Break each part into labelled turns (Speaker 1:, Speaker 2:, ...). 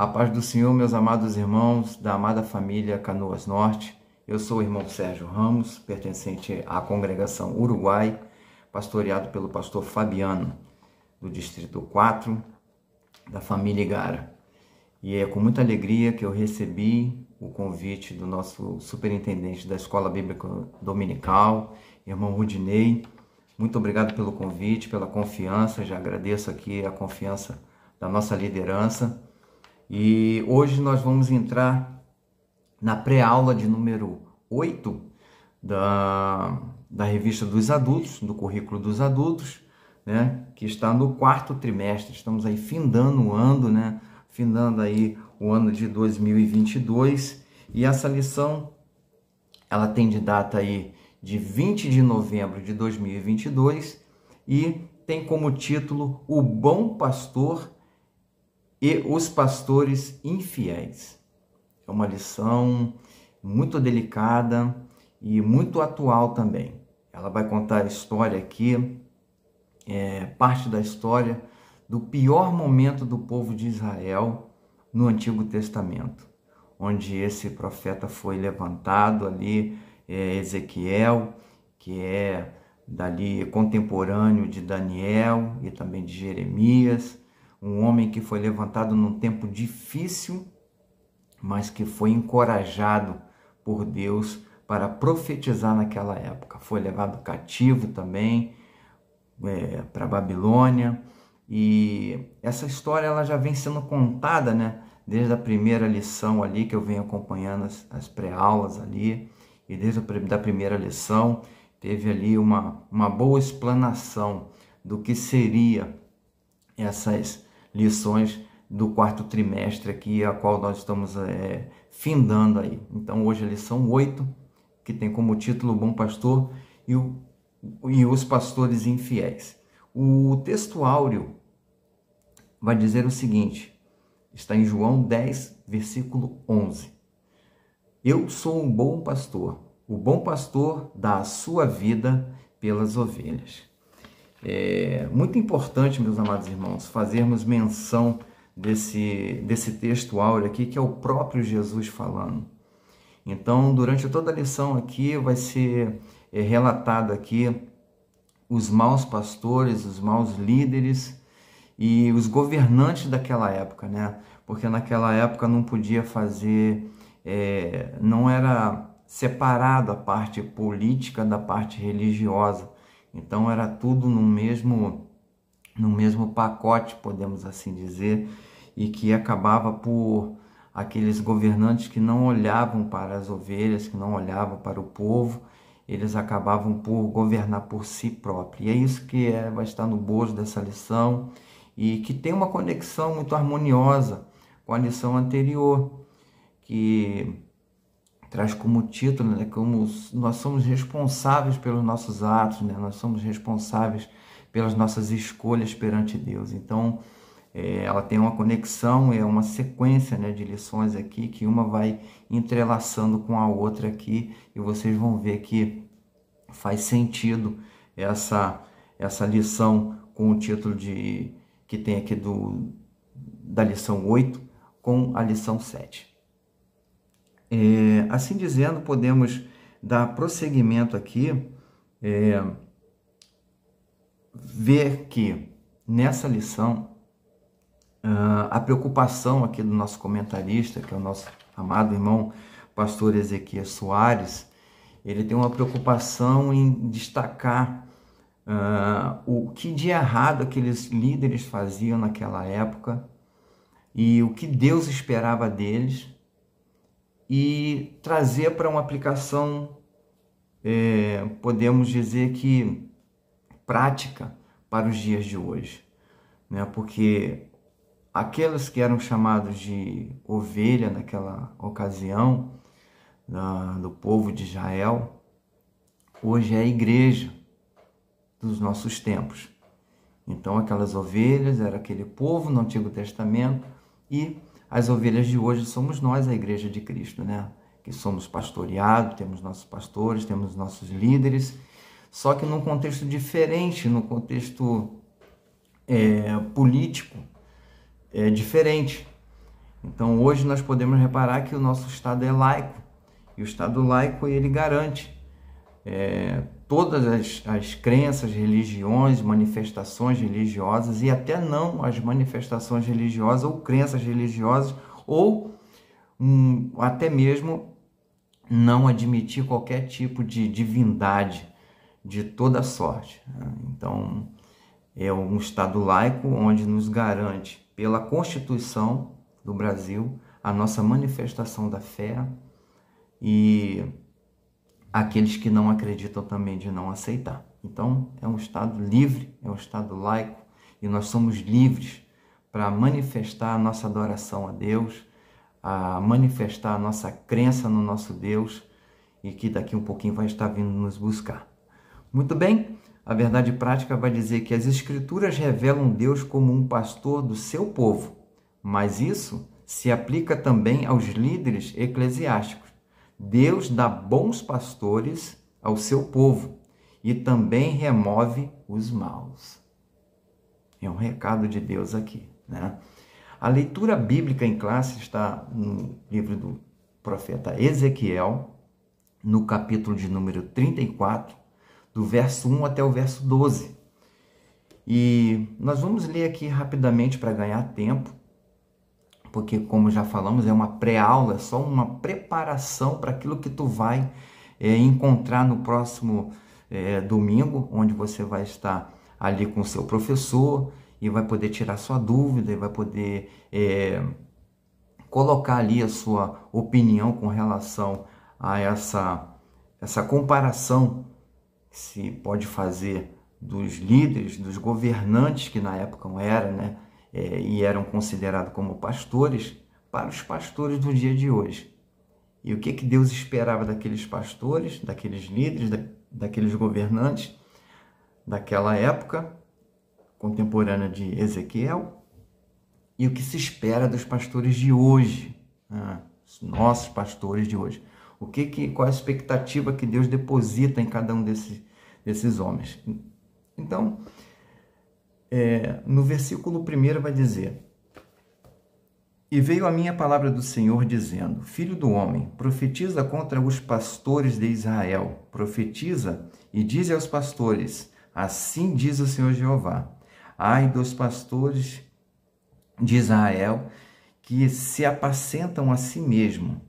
Speaker 1: A paz do Senhor, meus amados irmãos da amada família Canoas Norte. Eu sou o irmão Sérgio Ramos, pertencente à congregação Uruguai, pastoreado pelo pastor Fabiano, do Distrito 4, da família Igara. E é com muita alegria que eu recebi o convite do nosso superintendente da Escola Bíblica Dominical, irmão Rudinei. Muito obrigado pelo convite, pela confiança. Já agradeço aqui a confiança da nossa liderança. E hoje nós vamos entrar na pré-aula de número 8 da revista dos adultos, do currículo dos adultos, né? Que está no 4º trimestre. Estamos aí findando o ano, né? Findando aí o ano de 2022. E essa lição, ela tem de data aí de 20 de novembro de 2022 e tem como título O Bom Pastor e os Pastores Infiéis. É uma lição muito delicada e muito atual também. Ela vai contar a história aqui, parte da história do pior momento do povo de Israel no Antigo Testamento, onde esse profeta foi levantado ali, Ezequiel, que é dali contemporâneo de Daniel e também de Jeremias, um homem que foi levantado num tempo difícil, mas que foi encorajado por Deus para profetizar naquela época. Foi levado cativo também para a Babilônia, e essa história ela já vem sendo contada, né, desde a primeira lição ali, que eu venho acompanhando as pré-aulas ali, e desde a primeira lição teve ali uma boa explanação do que seria essas lições do 4º trimestre aqui, a qual nós estamos findando aí. Então hoje é a lição 8, que tem como título O Bom Pastor e os Pastores Infiéis. O texto áureo vai dizer o seguinte, está em João 10, versículo 11. Eu sou um bom pastor, o bom pastor dá a sua vida pelas ovelhas. É muito importante, meus amados irmãos, fazermos menção desse texto áureo aqui, que é o próprio Jesus falando. Então, durante toda a lição aqui, vai ser relatado aqui os maus pastores, os maus líderes e os governantes daquela época, né? Porque naquela época não podia fazer, não era separado a parte política da parte religiosa. Então era tudo no mesmo pacote, podemos assim dizer, e que acabava por aqueles governantes que não olhavam para as ovelhas, que não olhavam para o povo, eles acabavam por governar por si próprios. E é isso que vai estar no bojo dessa lição e que tem uma conexão muito harmoniosa com a lição anterior, que traz como título, né, como nós somos responsáveis pelos nossos atos, né? Nós somos responsáveis pelas nossas escolhas perante Deus. Então, ela tem uma conexão, é uma sequência, né, de lições aqui, que uma vai entrelaçando com a outra aqui, e vocês vão ver que faz sentido essa lição com o título que tem aqui da lição 8 com a lição 7. Assim dizendo, podemos dar prosseguimento aqui, ver que nessa lição, a preocupação aqui do nosso comentarista, que é o nosso amado irmão pastor Ezequias Soares, ele tem uma preocupação em destacar o que de errado aqueles líderes faziam naquela época e o que Deus esperava deles, e trazer para uma aplicação, podemos dizer que prática para os dias de hoje, né? Porque aqueles que eram chamados de ovelha naquela ocasião, do povo de Israel, hoje é a igreja dos nossos tempos. Então aquelas ovelhas era aquele povo no Antigo Testamento, e as ovelhas de hoje somos nós, a igreja de Cristo, né? Que somos pastoreados, temos nossos pastores, temos nossos líderes, só que num contexto diferente, no contexto político diferente. Então, hoje nós podemos reparar que o nosso Estado é laico, e o Estado laico, ele garante todas as crenças, religiões, manifestações religiosas, e até não as manifestações religiosas ou crenças religiosas, ou até mesmo não admitir qualquer tipo de divindade de toda sorte. Então, é um Estado laico onde nos garante, pela Constituição do Brasil, a nossa manifestação da fé, e aqueles que não acreditam também de não aceitar. Então, é um Estado livre, é um Estado laico, e nós somos livres para manifestar a nossa adoração a Deus, a manifestar a nossa crença no nosso Deus, e que daqui um pouquinho vai estar vindo nos buscar. Muito bem, a verdade prática vai dizer que as Escrituras revelam Deus como um pastor do seu povo, mas isso se aplica também aos líderes eclesiásticos. Deus dá bons pastores ao seu povo e também remove os maus. É um recado de Deus aqui, né? A leitura bíblica em classe está no livro do profeta Ezequiel, no capítulo de número 34, do verso 1 até o verso 12. E nós vamos ler aqui rapidamente para ganhar tempo, porque, como já falamos, é uma pré-aula, é só uma preparação para aquilo que tu vai encontrar no próximo domingo, onde você vai estar ali com o seu professor e vai poder tirar sua dúvida, e vai poder colocar ali a sua opinião com relação a essa comparação que se pode fazer dos líderes, dos governantes que na época eram, né? E eram considerados como pastores, para os pastores do dia de hoje. E o que Deus esperava daqueles pastores, daqueles líderes, daqueles governantes daquela época contemporânea de Ezequiel, e o que se espera dos pastores de hoje, os nossos pastores de hoje. Qual a expectativa que Deus deposita em cada um desses homens? Então, no versículo 1 vai dizer: E veio a minha palavra do Senhor dizendo: Filho do homem, profetiza contra os pastores de Israel. Profetiza e dize aos pastores: Assim diz o Senhor Jeová: Ai dos pastores de Israel que se apacentam a si mesmo.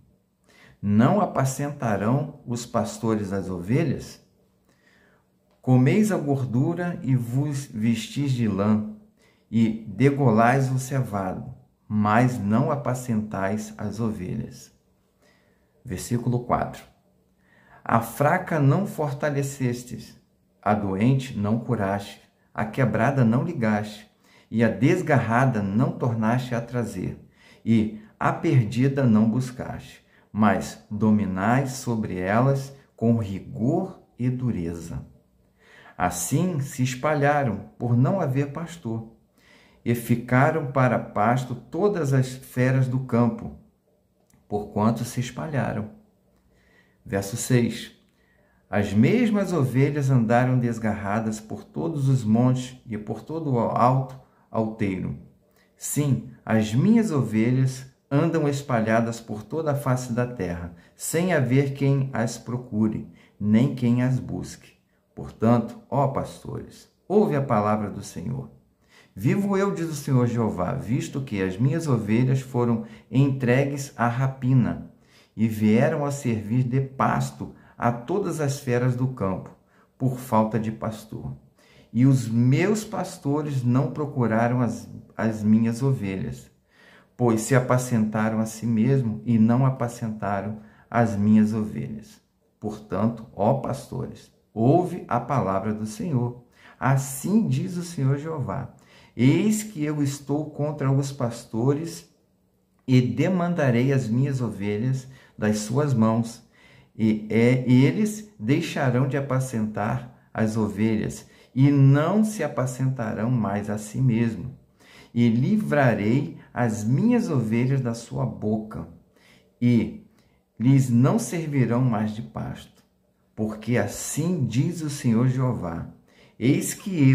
Speaker 1: Não apacentarão os pastores as ovelhas? Comeis a gordura e vos vestis de lã, e degolais o cevado, mas não apacentais as ovelhas. Versículo 4. A fraca não fortalecestes, a doente não curaste, a quebrada não ligaste, e a desgarrada não tornaste a trazer, e a perdida não buscaste, mas dominais sobre elas com rigor e dureza. Assim se espalharam por não haver pastor, e ficaram para pasto todas as feras do campo, porquanto se espalharam. Verso 6. As mesmas ovelhas andaram desgarradas por todos os montes e por todo o alto outeiro. Sim, as minhas ovelhas andam espalhadas por toda a face da terra, sem haver quem as procure, nem quem as busque. Portanto, ó pastores, ouve a palavra do Senhor. Vivo eu, diz o Senhor Jeová, visto que as minhas ovelhas foram entregues à rapina e vieram a servir de pasto a todas as feras do campo, por falta de pastor. E os meus pastores não procuraram as minhas ovelhas, pois se apacentaram a si mesmo e não apacentaram as minhas ovelhas. Portanto, ó pastores, ouve a palavra do Senhor. Assim diz o Senhor Jeová: Eis que eu estou contra os pastores e demandarei as minhas ovelhas das suas mãos, e eles deixarão de apacentar as ovelhas e não se apacentarão mais a si mesmo. E livrarei as minhas ovelhas da sua boca, e lhes não servirão mais de pasto. Porque assim diz o Senhor Jeová: Eis que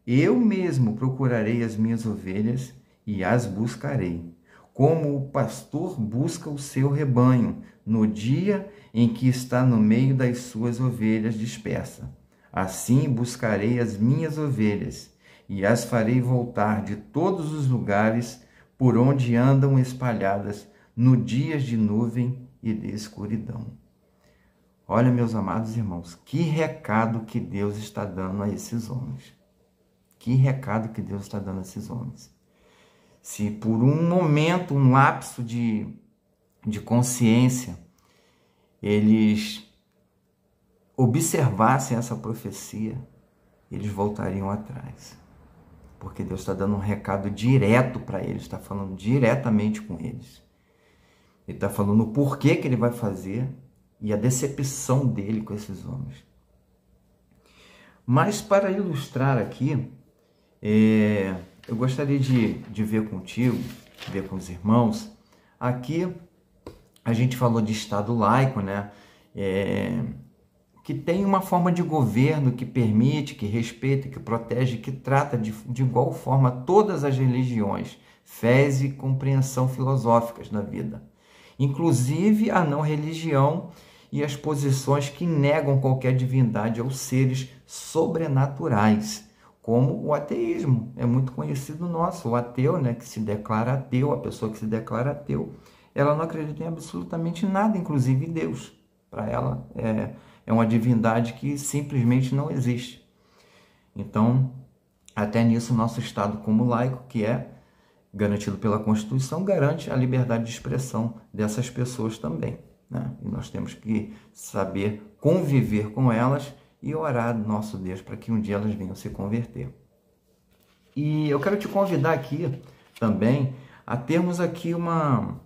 Speaker 1: eu mesmo procurarei as minhas ovelhas e as buscarei. como o pastor busca o seu rebanho no dia em que está no meio das suas ovelhas dispersas. Assim buscarei as minhas ovelhas e as farei voltar de todos os lugares por onde andam espalhadas no dias de nuvem e de escuridão. Olha, meus amados irmãos, que recado que Deus está dando a esses homens. Que recado que Deus está dando a esses homens. Se por um momento, um lapso de consciência, eles observassem essa profecia, eles voltariam atrás. Porque Deus está dando um recado direto para eles, está falando diretamente com eles. Ele está falando o porquê que ele vai fazer e a decepção dele com esses homens. Mas para ilustrar aqui, eu gostaria de ver contigo, ver com os irmãos. Aqui a gente falou de Estado laico, né? Que tem uma forma de governo que permite, que respeita, que protege, que trata de igual forma todas as religiões, fés e compreensão filosóficas da vida, inclusive a não religião e as posições que negam qualquer divindade aos seres sobrenaturais, como o ateísmo. É muito conhecido nosso, o ateu, né, que se declara ateu, a pessoa que se declara ateu, ela não acredita em absolutamente nada, inclusive em Deus. Para ela é uma divindade que simplesmente não existe. Então, até nisso, nosso Estado como laico, que é garantido pela Constituição, garante a liberdade de expressão dessas pessoas também, né? E nós temos que saber conviver com elas e orar ao nosso Deus para que um dia elas venham se converter. E eu quero te convidar aqui também a termos aqui uma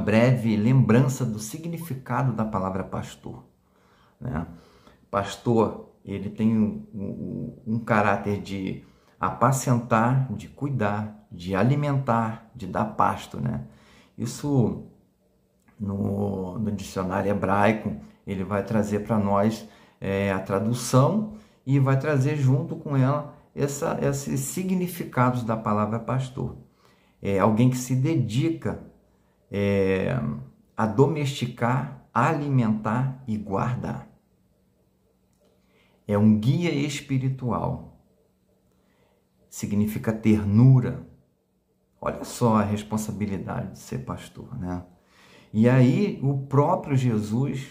Speaker 1: breve lembrança do significado da palavra pastor, né? Pastor, ele tem um caráter de apacentar, de cuidar, de alimentar, de dar pasto, né? Isso no dicionário hebraico, ele vai trazer para nós a tradução e vai trazer junto com ela esses significados da palavra pastor. É alguém que se dedica a domesticar, a alimentar e guardar. É um guia espiritual. Significa ternura. Olha só a responsabilidade de ser pastor, né? E aí o próprio Jesus,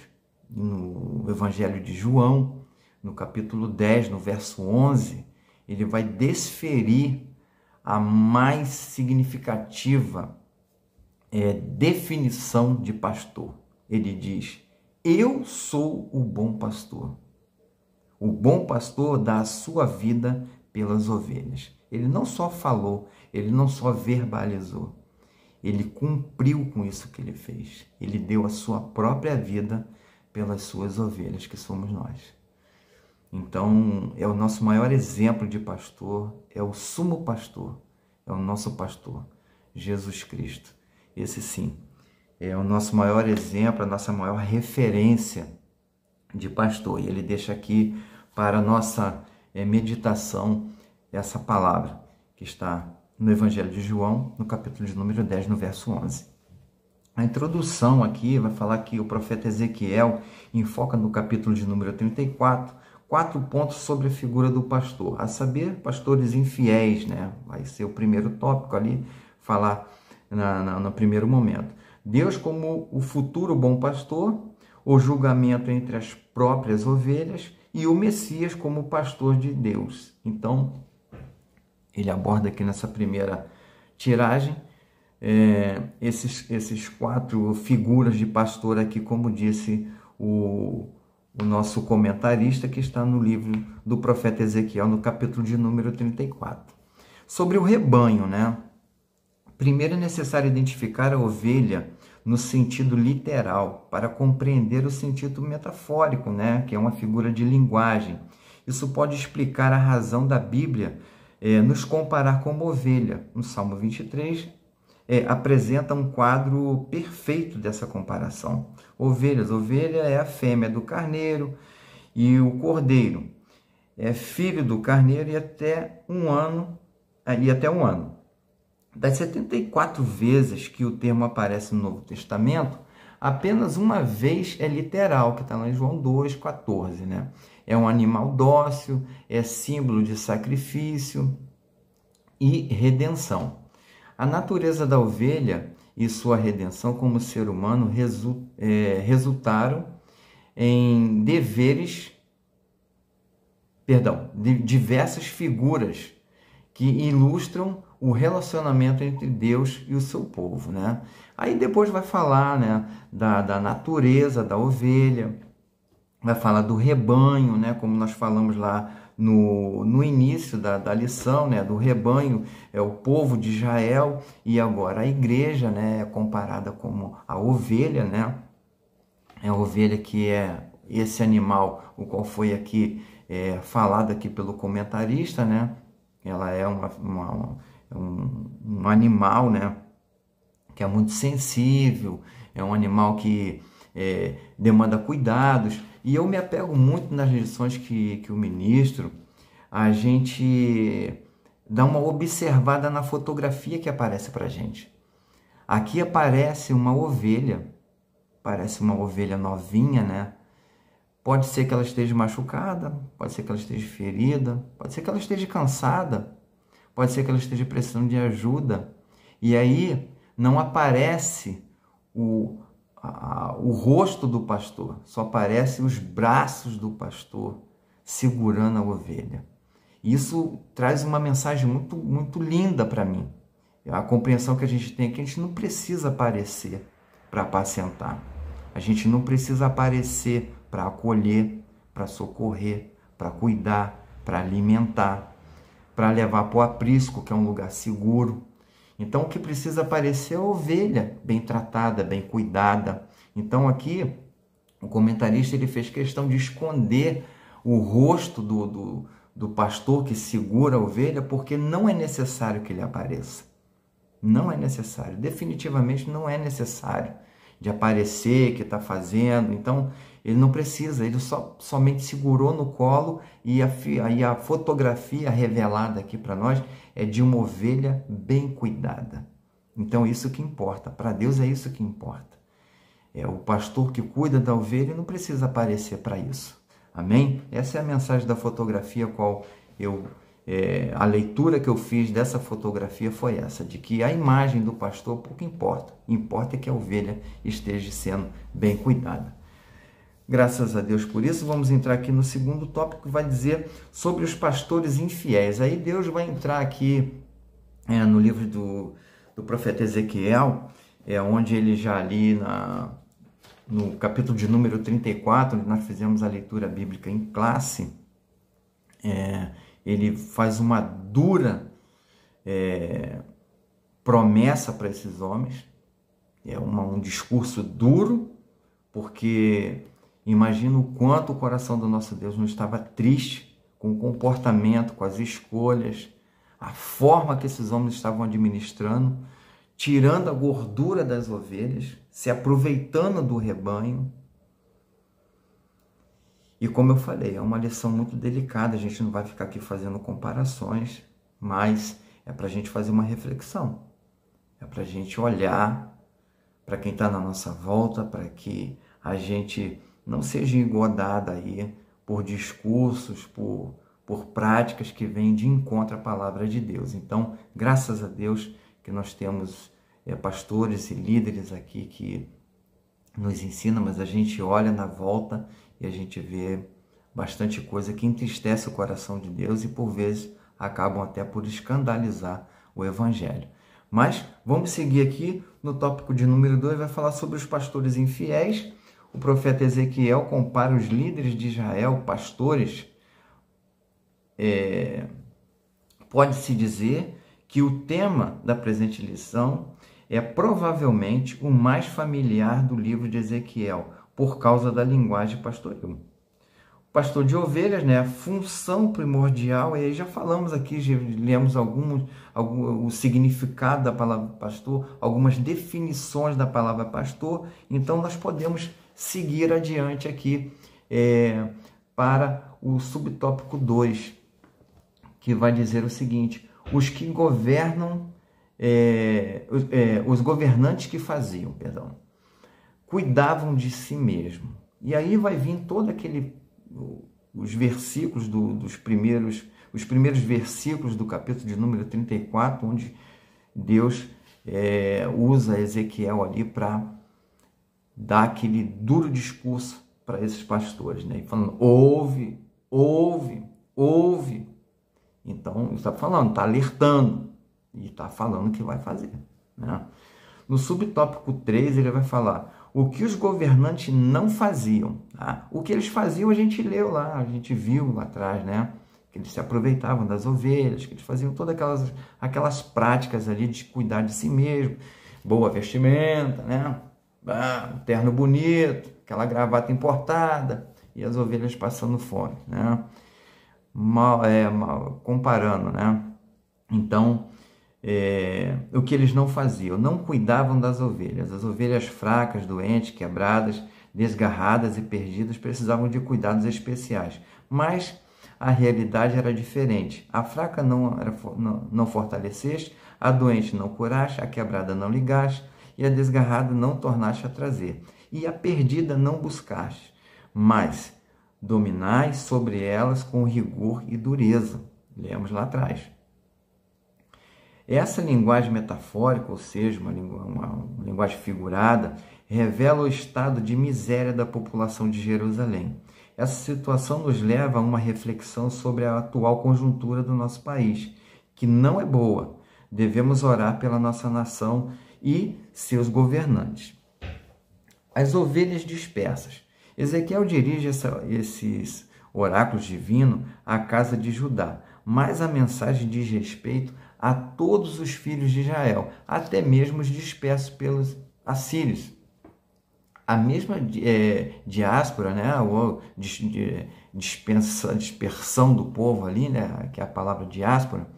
Speaker 1: no Evangelho de João, no capítulo 10, no verso 11, ele vai desferir a mais significativa definição de pastor. Ele diz: eu sou o bom pastor. O bom pastor dá a sua vida pelas ovelhas. Ele não só falou, ele não só verbalizou, ele cumpriu com isso que ele fez. Ele deu a sua própria vida pelas suas ovelhas, que somos nós. Então, é o nosso maior exemplo de pastor, é o sumo pastor, é o nosso pastor, Jesus Cristo. Esse sim, é o nosso maior exemplo, a nossa maior referência de pastor. E ele deixa aqui para a nossa meditação essa palavra que está no Evangelho de João, no capítulo de número 10, no verso 11. A introdução aqui vai falar que o profeta Ezequiel enfoca no capítulo de número 34, 4 pontos sobre a figura do pastor, a saber, pastores infiéis, né? Vai ser o primeiro tópico ali, falar no primeiro momento. Deus como o futuro bom pastor, o julgamento entre as próprias ovelhas e o Messias como pastor de Deus. Então, ele aborda aqui nessa primeira tiragem esses 4 figuras de pastor aqui, como disse o nosso comentarista, que está no livro do profeta Ezequiel, no capítulo de número 34. Sobre o rebanho, né? Primeiro é necessário identificar a ovelha no sentido literal, para compreender o sentido metafórico, né? Que é uma figura de linguagem. Isso pode explicar a razão da Bíblia nos comparar como ovelha. No Salmo 23, apresenta um quadro perfeito dessa comparação. Ovelha é a fêmea do carneiro, e o cordeiro é filho do carneiro e até um ano. Das 74 vezes que o termo aparece no Novo Testamento, apenas uma vez é literal, que está lá em João 2,14, né? É um animal dócil, é símbolo de sacrifício e redenção. A natureza da ovelha e sua redenção como ser humano resultaram em diversas figuras que ilustram o relacionamento entre Deus e o seu povo, né? Aí depois vai falar, né, da natureza da ovelha, vai falar do rebanho, né, como nós falamos lá no início da lição, né, do rebanho, é o povo de Israel, e agora a igreja, né, é comparada como a ovelha, né? É a ovelha que é esse animal, o qual foi aqui falado aqui pelo comentarista, né? Ela é um animal, né, que é muito sensível, é um animal que demanda cuidados, e eu me apego muito nas lições que o ministro, a gente dá uma observada na fotografia que aparece para a gente. Aqui aparece uma ovelha, parece uma ovelha novinha, né? Pode ser que ela esteja machucada, pode ser que ela esteja ferida, pode ser que ela esteja cansada, pode ser que ela esteja precisando de ajuda. E aí não aparece o rosto do pastor, só aparecem os braços do pastor segurando a ovelha. Isso traz uma mensagem muito, muito linda para mim. A compreensão que a gente tem é que a gente não precisa aparecer para apacentar. A gente não precisa aparecer para acolher, para socorrer, para cuidar, para alimentar, para levar para o aprisco, que é um lugar seguro. Então, o que precisa aparecer é a ovelha bem tratada, bem cuidada. Então, aqui, o comentarista ele fez questão de esconder o rosto do pastor que segura a ovelha, porque não é necessário que ele apareça. Não é necessário, definitivamente não é necessário de aparecer, que está fazendo. Então, ele não precisa, ele somente segurou no colo, e a fotografia revelada aqui para nós é de uma ovelha bem cuidada. Então, isso que importa, para Deus é isso que importa. É o pastor que cuida da ovelha e não precisa aparecer para isso. Amém? Essa é a mensagem da fotografia, a leitura que eu fiz dessa fotografia foi essa, de que a imagem do pastor pouco importa. Importa é que a ovelha esteja sendo bem cuidada. Graças a Deus por isso. Vamos entrar aqui no segundo tópico, que vai dizer sobre os pastores infiéis. Aí Deus vai entrar aqui no livro do profeta Ezequiel, onde ele já ali no capítulo de número 34, onde nós fizemos a leitura bíblica em classe, ele faz uma dura promessa para esses homens. É um discurso duro, porque imagina o quanto o coração do nosso Deus não estava triste com o comportamento, com as escolhas, a forma que esses homens estavam administrando, tirando a gordura das ovelhas, se aproveitando do rebanho. E como eu falei, é uma lição muito delicada, a gente não vai ficar aqui fazendo comparações, mas é para a gente fazer uma reflexão, é para a gente olhar para quem está na nossa volta, para que a gente não seja engodada aí por discursos, por práticas que vêm de encontro à palavra de Deus. Então, graças a Deus que nós temos pastores e líderes aqui que nos ensinam, mas a gente olha na volta e a gente vê bastante coisa que entristece o coração de Deus e por vezes acabam até por escandalizar o Evangelho. Mas vamos seguir aqui no tópico de número 2, vai falar sobre os pastores infiéis. O profeta Ezequiel compara os líderes de Israel, pastores. Pode-se dizer que o tema da presente lição é provavelmente o mais familiar do livro de Ezequiel, por causa da linguagem pastoril. O pastor de ovelhas, né, a função primordial, e aí já falamos aqui, já lemos o significado da palavra pastor, algumas definições da palavra pastor, então nós podemos seguir adiante aqui para o subtópico 2, que vai dizer o seguinte: os que governam os governantes que faziam, perdão, cuidavam de si mesmo. E aí vai vir todo os versículos os primeiros versículos do capítulo de número 34, onde Deus usa Ezequiel ali para dar aquele duro discurso para esses pastores, né? E falando, ouve, ouve, ouve. Então, ele está falando, está alertando e está falando o que vai fazer, né? No subtópico 3, ele vai falar o que os governantes não faziam. Tá? O que eles faziam a gente leu lá, a gente viu lá atrás, né? Que eles se aproveitavam das ovelhas, que eles faziam todas aquelas práticas ali de cuidar de si mesmo, boa vestimenta, né? Um terno bonito, aquela gravata importada e as ovelhas passando fome, né? Comparando, né? Então, o que eles não faziam, não cuidavam das ovelhas. As ovelhas fracas, doentes, quebradas, desgarradas e perdidas precisavam de cuidados especiais. Mas a realidade era diferente. A fraca não fortaleceste, a doente não curaste, a quebrada não ligaste e a desgarrada não tornaste a trazer. E a perdida não buscaste, mas dominais sobre elas com rigor e dureza. Lemos lá atrás. Essa linguagem metafórica, ou seja, uma linguagem figurada, revela o estado de miséria da população de Jerusalém. Essa situação nos leva a uma reflexão sobre a atual conjuntura do nosso país, que não é boa. Devemos orar pela nossa nação e seus governantes. As ovelhas dispersas. Ezequiel dirige esses oráculos divinos à casa de Judá, mas a mensagem diz respeito a todos os filhos de Israel, até mesmo os dispersos pelos assírios. A mesma diáspora, né, ou dispersão do povo ali, né, que é a palavra diáspora,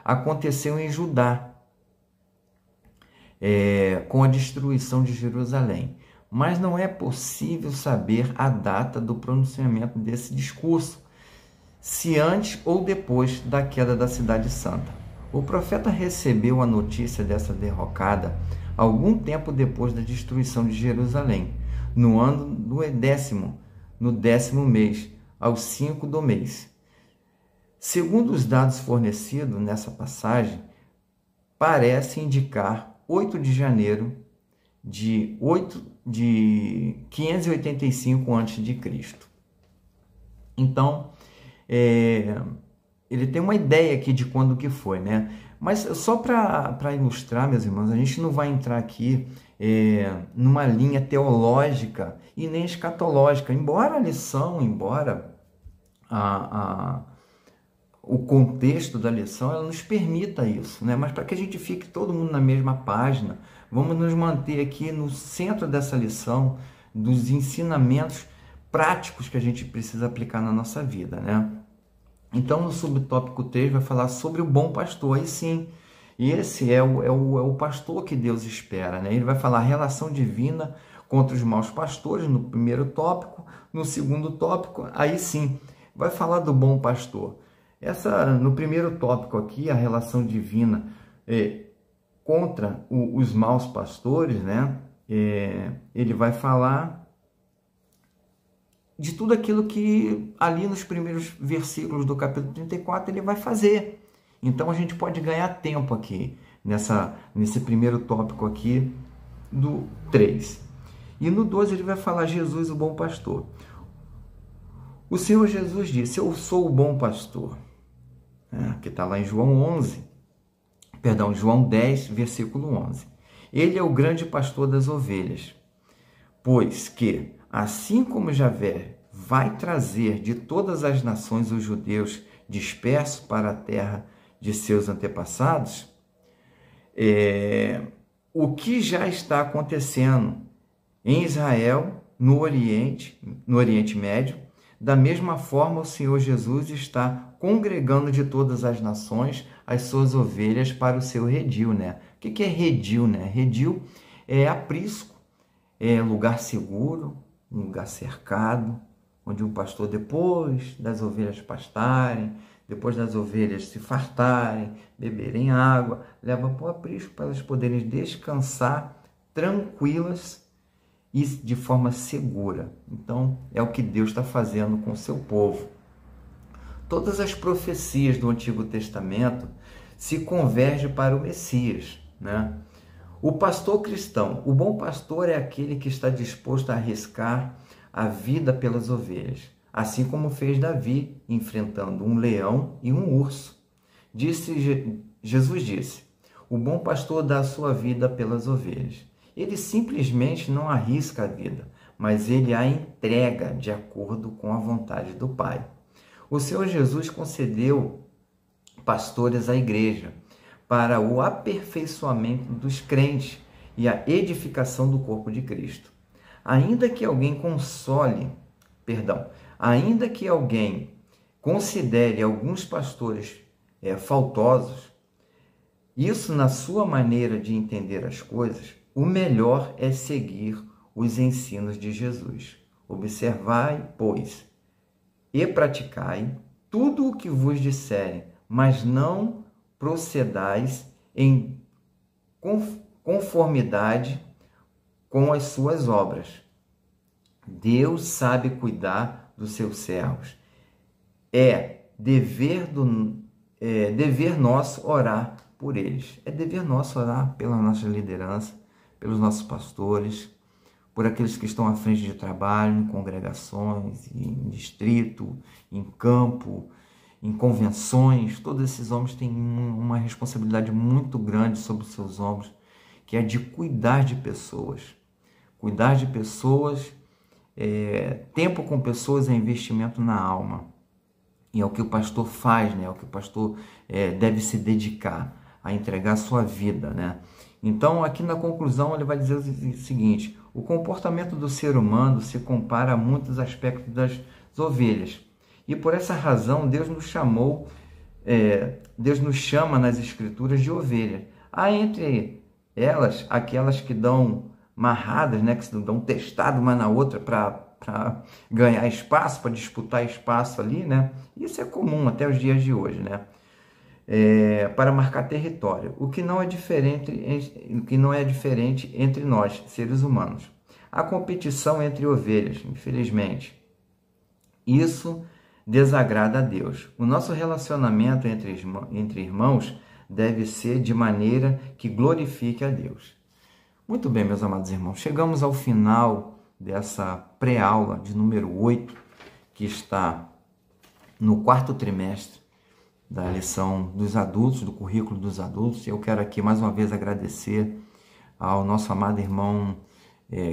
Speaker 1: aconteceu em Judá, com a destruição de Jerusalém. Mas não é possível saber a data do pronunciamento desse discurso, se antes ou depois da queda da Cidade Santa. O profeta recebeu a notícia dessa derrocada algum tempo depois da destruição de Jerusalém, no ano no 10º mês, aos 5 do mês. Segundo os dados fornecidos nessa passagem, parece indicar 8 de janeiro de 585 a.C. Então, ele tem uma ideia aqui de quando que foi, né? Mas só para ilustrar, meus irmãos, a gente não vai entrar aqui numa linha teológica e nem escatológica, embora a lição, o contexto da lição, ela nos permita isso, né? Mas para que a gente fique todo mundo na mesma página, vamos nos manter aqui no centro dessa lição, dos ensinamentos práticos que a gente precisa aplicar na nossa vida, né? Então, no subtópico 3 vai falar sobre o bom pastor, aí sim. E esse é o pastor que Deus espera, né? Ele vai falar a relação divina contra os maus pastores no primeiro tópico. No segundo tópico, aí sim, vai falar do bom pastor. No primeiro tópico aqui, a relação divina contra os maus pastores, né? Ele vai falar de tudo aquilo que ali nos primeiros versículos do capítulo 34 ele vai fazer. Então a gente pode ganhar tempo aqui, nesse primeiro tópico aqui do 3. E no 12 ele vai falar Jesus, o bom pastor. O Senhor Jesus disse, eu sou o bom pastor. Que está lá em João 10, versículo 11. Ele é o grande pastor das ovelhas, pois que, assim como Javé vai trazer de todas as nações os judeus dispersos para a terra de seus antepassados, o que já está acontecendo em Israel, no Oriente Médio, da mesma forma o Senhor Jesus está congregando de todas as nações as suas ovelhas para o seu redil, né? O que é redil, né? Redil é aprisco, é lugar seguro, um lugar cercado, onde um pastor, depois das ovelhas pastarem, depois das ovelhas se fartarem, beberem água, leva para o aprisco para elas poderem descansar tranquilas e de forma segura. Então, é o que Deus está fazendo com o seu povo. Todas as profecias do Antigo Testamento se convergem para o Messias, né? O pastor cristão, o bom pastor é aquele que está disposto a arriscar a vida pelas ovelhas, assim como fez Davi, enfrentando um leão e um urso. Jesus disse: o bom pastor dá a sua vida pelas ovelhas. Ele simplesmente não arrisca a vida, mas ele a entrega de acordo com a vontade do Pai. O Senhor Jesus concedeu pastores à igreja para o aperfeiçoamento dos crentes e a edificação do corpo de Cristo. Ainda que alguém considere alguns pastores faltosos, isso na sua maneira de entender as coisas, o melhor é seguir os ensinos de Jesus. Observai, pois, e praticai tudo o que vos disserem, mas não procedais em conformidade com as suas obras. Deus sabe cuidar dos seus servos. É dever nosso orar por eles. É dever nosso orar pela nossa liderança, pelos nossos pastores, por aqueles que estão à frente de trabalho, em congregações, em distrito, em campo, em convenções. Todos esses homens têm uma responsabilidade muito grande sobre os seus ombros, que é de cuidar de pessoas. Cuidar de pessoas, tempo com pessoas é investimento na alma. E é o que o pastor faz, né? É o que o pastor deve se dedicar, a entregar a sua vida, né? Então, aqui na conclusão, ele vai dizer o seguinte: o comportamento do ser humano se compara a muitos aspectos das ovelhas. E por essa razão, Deus nos chama nas Escrituras de ovelhas. Há entre elas aquelas que dão marradas, né, que se dão testado uma na outra para ganhar espaço, para disputar espaço ali, né? Isso é comum até os dias de hoje, né? Para marcar território, o que não é diferente entre nós, seres humanos. A competição entre ovelhas, infelizmente, isso desagrada a Deus. O nosso relacionamento entre irmãos deve ser de maneira que glorifique a Deus. Muito bem, meus amados irmãos, chegamos ao final dessa pré-aula de número 8, que está no 4º trimestre da lição dos adultos, do currículo dos adultos. Eu quero aqui mais uma vez agradecer ao nosso amado irmão,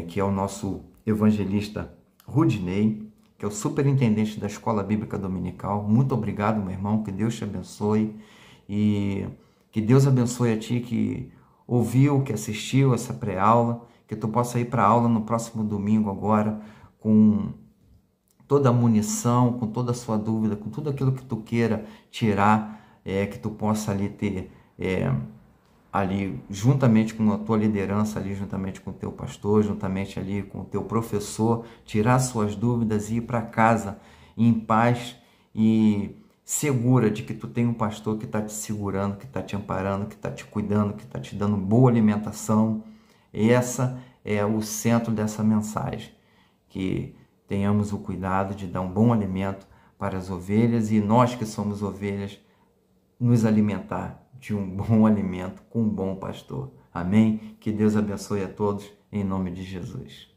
Speaker 1: que é o nosso evangelista Rudinei, que é o superintendente da Escola Bíblica Dominical. Muito obrigado, meu irmão, que Deus te abençoe e que Deus abençoe a ti que ouviu, que assistiu essa pré-aula, que tu possa ir para a aula no próximo domingo agora com toda a munição, com toda a sua dúvida, com tudo aquilo que tu queira tirar, que tu possa ali ter, ali juntamente com a tua liderança, ali juntamente com o teu pastor, juntamente ali com o teu professor, tirar suas dúvidas e ir para casa em paz e segura de que tu tem um pastor que está te segurando, que está te amparando, que está te cuidando, que está te dando boa alimentação. Essa é o centro dessa mensagem, que tenhamos o cuidado de dar um bom alimento para as ovelhas e nós que somos ovelhas, nos alimentar de um bom alimento com um bom pastor. Amém? Que Deus abençoe a todos, em nome de Jesus.